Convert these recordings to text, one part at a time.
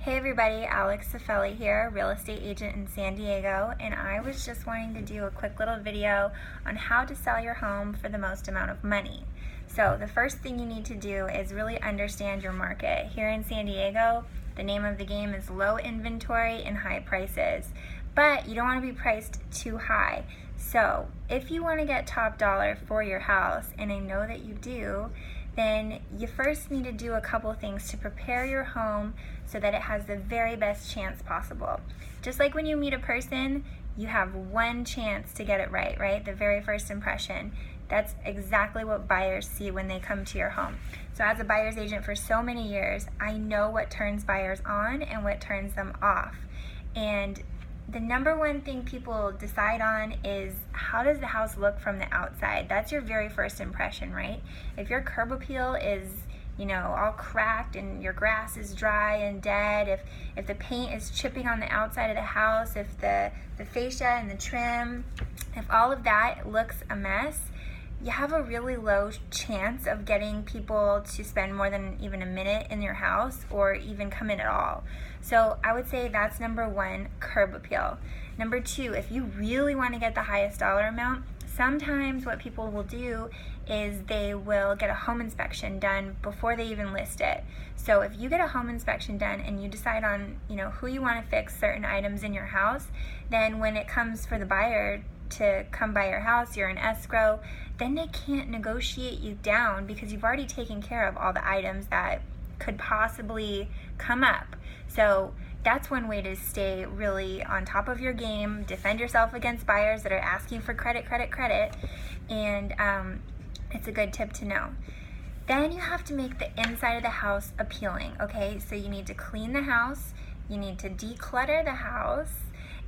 Hey everybody, Alex Cifelli here, real estate agent in San Diego, and I was just wanting to do a quick little video on how to sell your home for the most amount of money. So the first thing you need to do is really understand your market. Here in San Diego, the name of the game is low inventory and high prices, but you don't want to be priced too high. So if you want to get top dollar for your house, and I know that you do, then you first need to do a couple things to prepare your home so that it has the very best chance possible. Just like when you meet a person, you have one chance to get it right, right? The very first impression. That's exactly what buyers see when they come to your home. So as a buyer's agent for so many years, I know what turns buyers on and what turns them off. And the number one thing people decide on is, how does the house look from the outside? That's your very first impression, right? If your curb appeal is, all cracked and your grass is dry and dead, if the paint is chipping on the outside of the house, if the fascia and the trim, if all of that looks a mess, you have a really low chance of getting people to spend more than even a minute in your house or even come in at all. So I would say that's number one, curb appeal. Number two, if you really want to get the highest dollar amount, sometimes what people will do is they will get a home inspection done before they even list it. So if you get a home inspection done and you decide on, who you want to fix certain items in your house, then when it comes for the buyer to come by your house, you're in escrow, then they can't negotiate you down because you've already taken care of all the items that could possibly come up. So that's one way to stay really on top of your game, defend yourself against buyers that are asking for credit, and it's a good tip to know. Then you have to make the inside of the house appealing, okay? So you need to clean the house, you need to declutter the house,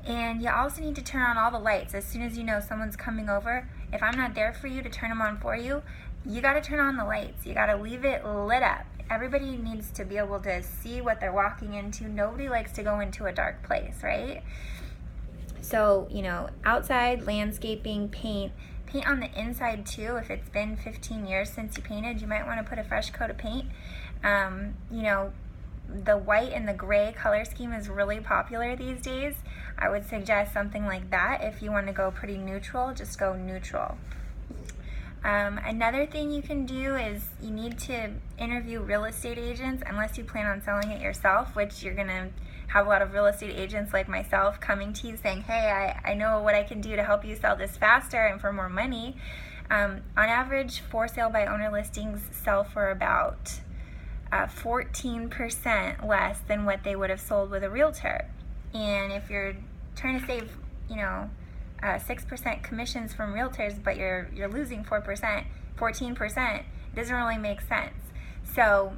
and you also need to turn on all the lights. As soon as you know someone's coming over, if I'm not there for you to turn them on for you, you gotta turn on the lights. You gotta leave it lit up. Everybody needs to be able to see what they're walking into. Nobody likes to go into a dark place, right? So, outside landscaping, paint on the inside too. If it's been 15 years since you painted, you might wanna put a fresh coat of paint. The white and the gray color scheme is really popular these days. I would suggest something like that. If you want to go pretty neutral, just go neutral. Another thing you can do is you need to interview real estate agents, unless you plan on selling it yourself, which you're going to have a lot of real estate agents like myself coming to you saying, hey, I know what I can do to help you sell this faster and for more money. On average, for sale by owner listings sell for about 14% less than what they would have sold with a realtor. And if you're trying to save, 6% commissions from realtors, but you're losing 14%, it doesn't really make sense. So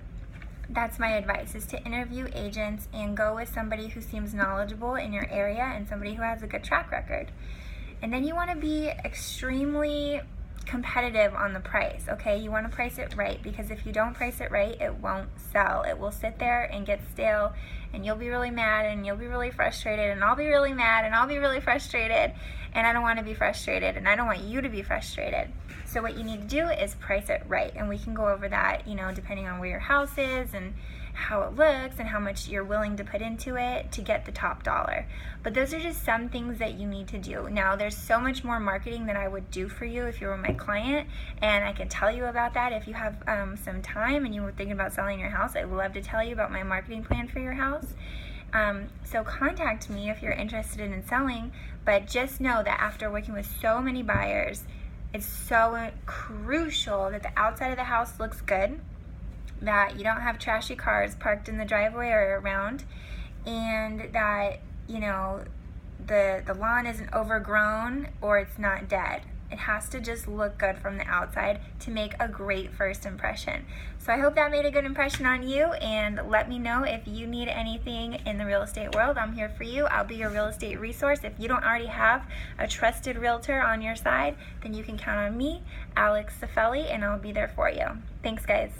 that's my advice, is to interview agents and go with somebody who seems knowledgeable in your area and somebody who has a good track record. And then you want to be extremely competitive on the price, okay? You want to price it right, because if you don't price it right, it won't sell. It will sit there and get stale, and you'll be really mad, and you'll be really frustrated, and I'll be really mad, and I'll be really frustrated, and I don't want to be frustrated, and I don't want you to be frustrated. So what you need to do is price it right, and we can go over that, depending on where your house is and how it looks and how much you're willing to put into it to get the top dollar. But those are just some things that you need to do. Now, there's so much more marketing that I would do for you if you were my client, and I can tell you about that if you have some time and you were thinking about selling your house. I'd love to tell you about my marketing plan for your house. So contact me if you're interested in selling, but just know that after working with so many buyers, it's so crucial that the outside of the house looks good, that you don't have trashy cars parked in the driveway or around, and that the lawn isn't overgrown or it's not dead. It has to just look good from the outside to make a great first impression. So I hope that made a good impression on you, and let me know if you need anything in the real estate world. I'm here for you. I'll be your real estate resource. If you don't already have a trusted realtor on your side, then you can count on me, Alex Cifelli, and I'll be there for you. Thanks, guys.